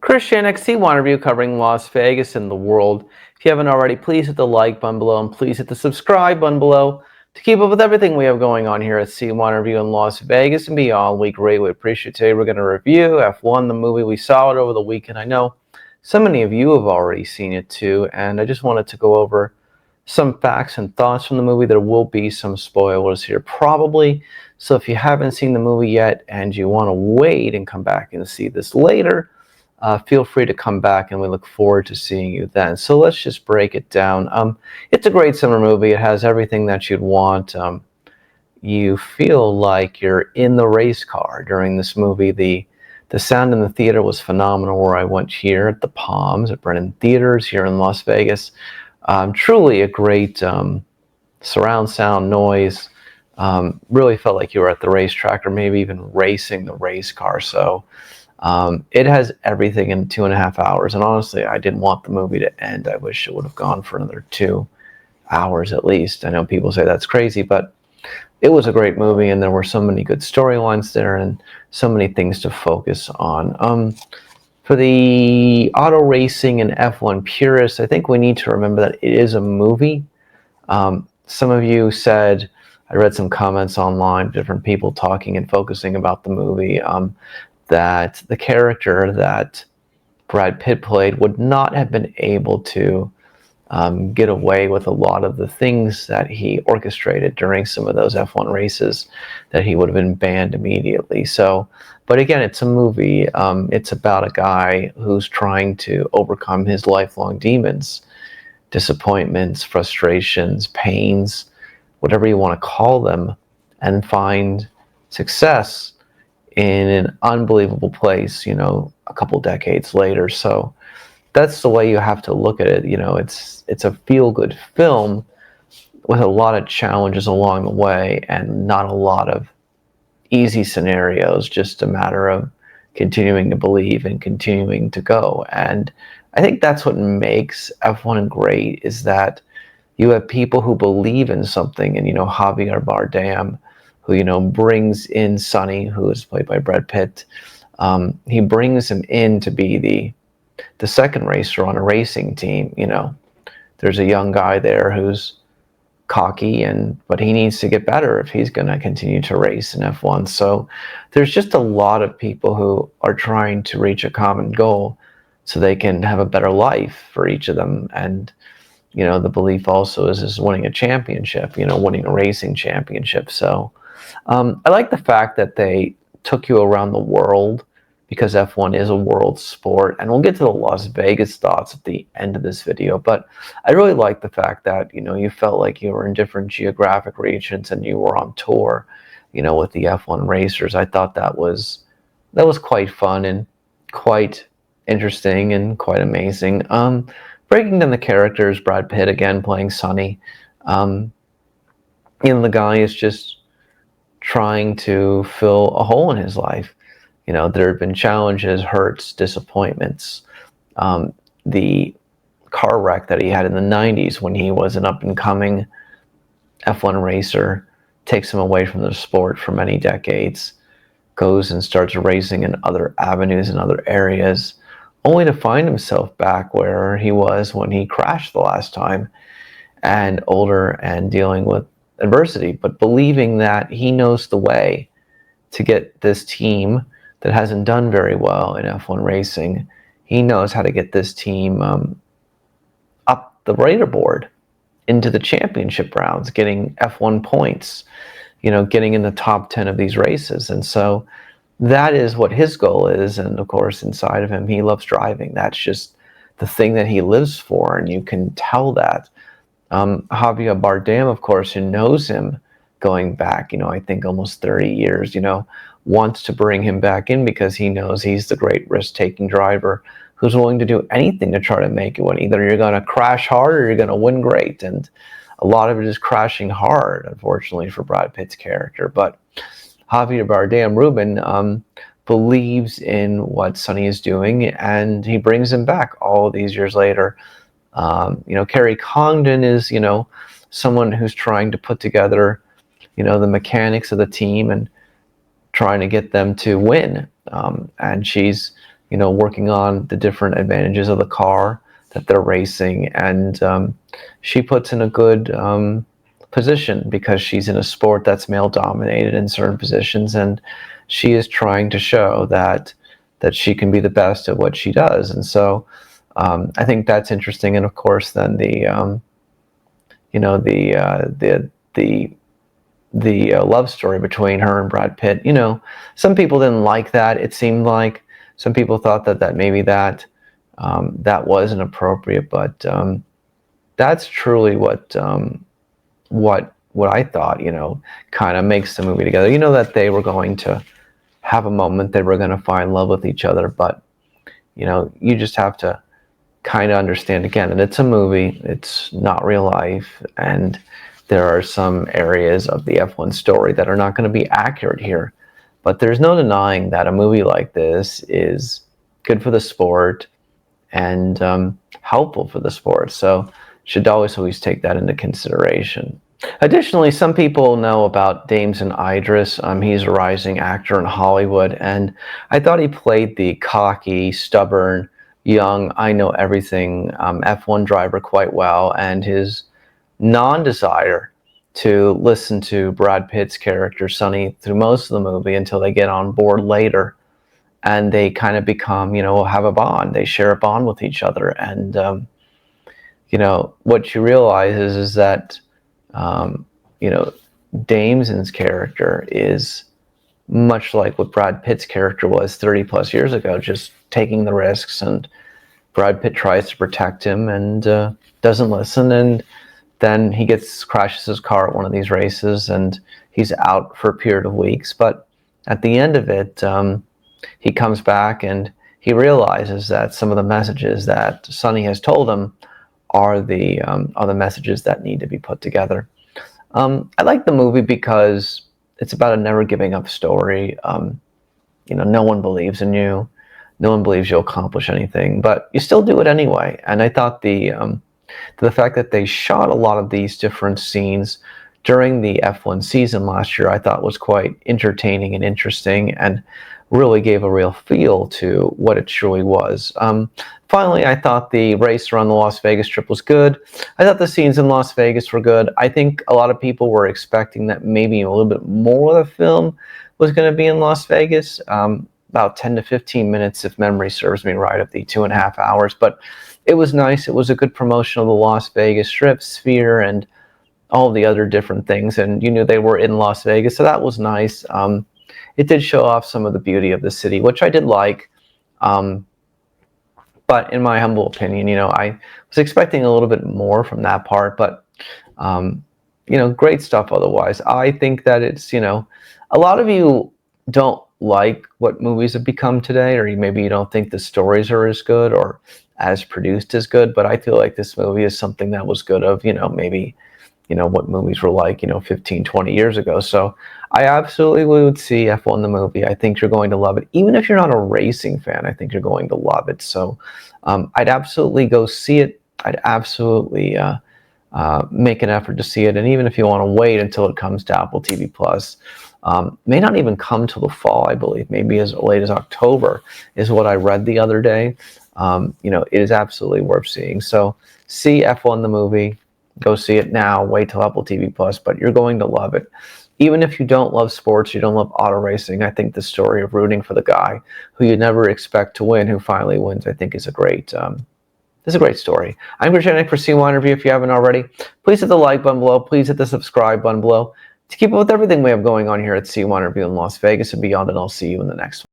Christian XC1 review covering Las Vegas and the world. If you haven't already, please hit the like button below and please hit the subscribe button below to keep up with everything we have going on here at C1 Review in Las Vegas and beyond. We greatly appreciate it. Today we're going to review F1, the movie. We saw it over the weekend. I know so many of you have already seen it too, and I just wanted to go over some facts and thoughts from the movie. There will be some spoilers here probably, so if you haven't seen the movie yet and you want to wait and come back and see this later, feel free to come back, and we look forward to seeing you then. So let's just break it down. It's a great summer movie. It has everything that you'd want. You feel like you're in the race car during this movie. The sound in the theater was phenomenal where I went here at the Palms at Brennan Theaters here in Las Vegas. Truly a great surround sound noise. Really felt like you were at the racetrack or maybe even racing the race car. So it has everything in 2.5 hours, and honestly, I didn't want the movie to end. I wish it would have gone for another 2 hours at least. I know people say that's crazy, but it was a great movie, and there were so many good storylines there and so many things to focus on. For the auto racing and F1 purists, I think we need to remember that it is a movie. Some of you said, I read some comments online, different people talking and focusing about the movie, that the character that Brad Pitt played would not have been able to get away with a lot of the things that he orchestrated during some of those F1 races, that he would have been banned immediately. So, but again, it's a movie. It's about a guy who's trying to overcome his lifelong demons, disappointments, frustrations, pains, whatever you want to call them, and find success in an unbelievable place, a couple decades later. So that's the way you have to look at it. It's a feel-good film with a lot of challenges along the way and not a lot of easy scenarios, just a matter of continuing to believe and continuing to go. And I think that's what makes F1 great, is that you have people who believe in something, and Javier Bardem, who brings in Sonny, who is played by Brad Pitt. He brings him in to be the second racer on a racing team. There's a young guy there who's cocky, but he needs to get better if he's going to continue to race in F1. So there's just a lot of people who are trying to reach a common goal so they can have a better life for each of them. And the belief also is winning a championship, winning a racing championship. So I like the fact that they took you around the world, because F1 is a world sport, and we'll get to the Las Vegas thoughts at the end of this video. But I really like the fact that you felt like you were in different geographic regions and you were on tour, with the F1 racers. I thought that was quite fun and quite interesting and quite amazing. Breaking down the characters, Brad Pitt again playing Sonny. The guy is just trying to fill a hole in his life. There have been challenges, hurts, disappointments. The car wreck that he had in the 90s when he was an up-and-coming F1 racer takes him away from the sport for many decades, goes and starts racing in other avenues and other areas, only to find himself back where he was when he crashed the last time, and older and dealing with adversity, but believing that he knows the way to get this team that hasn't done very well in F1 racing. He knows how to get this team up the leaderboard into the championship rounds, getting F1 points, getting in the top 10 of these races. And so that is what his goal is. And of course, inside of him, he loves driving. That's just the thing that he lives for, and you can tell that. Javier Bardem, of course, who knows him going back, I think almost 30 years, wants to bring him back in because he knows he's the great risk-taking driver who's willing to do anything to try to make it win. Either you're going to crash hard or you're going to win great. And a lot of it is crashing hard, unfortunately, for Brad Pitt's character. But Javier Bardem, Ruben, believes in what Sonny is doing, and he brings him back all these years later. Kerry Condon is, someone who's trying to put together, the mechanics of the team and trying to get them to win. And she's working on the different advantages of the car that they're racing, and she puts in a good position because she's in a sport that's male dominated in certain positions, and she is trying to show that she can be the best at what she does. And so I think that's interesting. And of course, then the love story between her and Brad Pitt. Some people didn't like that. It seemed like some people thought that maybe that wasn't appropriate, but that's truly what I thought. Kind of makes the movie together. That they were going to have a moment, they were going to find love with each other, but you just have to kind of understand again, and it's a movie, it's not real life, and there are some areas of the F1 story that are not going to be accurate here. But there's no denying that a movie like this is good for the sport and helpful for the sport. So should always take that into consideration. Additionally, some people know about Damson Idris. He's a rising actor in Hollywood, and I thought he played the cocky, stubborn, young, I know everything F1 driver quite well, and his non-desire to listen to Brad Pitt's character Sonny through most of the movie until they get on board later, and they kind of become, have a bond. They share a bond with each other, and what you realize is that Damson's character is much like what Brad Pitt's character was 30 plus years ago, just taking the risks, and Brad Pitt tries to protect him and doesn't listen, and then he crashes his car at one of these races, and he's out for a period of weeks. But at the end of it, he comes back and he realizes that some of the messages that Sonny has told him are the messages that need to be put together. I like the movie because it's about a never giving up story. No one believes in you. No one believes you'll accomplish anything, but you still do it anyway. And I thought the fact that they shot a lot of these different scenes during the F1 season last year, I thought was quite entertaining and interesting, and really gave a real feel to what it truly was. Finally, I thought the race around the Las Vegas Strip was good. I thought the scenes in Las Vegas were good. I think a lot of people were expecting that maybe a little bit more of the film was going to be in Las Vegas, about 10 to 15 minutes, if memory serves me right, of the 2.5 hours. But it was nice. It was a good promotion of the Las Vegas Strip, Sphere, and all the other different things. And you knew they were in Las Vegas, so that was nice. It did show off some of the beauty of the city, which I did like. But in my humble opinion, I was expecting a little bit more from that part. But, great stuff otherwise. I think that it's, a lot of you don't like what movies have become today, or maybe you don't think the stories are as good or as produced as good. But I feel like this movie is something that was good of, maybe what movies were like 15, 20 years ago. So I absolutely would see F1 the movie. I think you're going to love it. Even if you're not a racing fan, I think you're going to love it. So I'd absolutely go see it. I'd absolutely make an effort to see it. And even if you want to wait until it comes to Apple TV Plus, may not even come till the fall, I believe. Maybe as late as October is what I read the other day. It is absolutely worth seeing. So see F1 the movie. Go see it now. Wait till Apple TV Plus, but you're going to love it. Even if you don't love sports, you don't love auto racing, I think the story of rooting for the guy who you never expect to win, who finally wins, I think is a great story. I'm Christian for C1 Review. If you haven't already, please hit the like button below. Please hit the subscribe button below to keep up with everything we have going on here at C1 Review in Las Vegas and beyond. And I'll see you in the next one.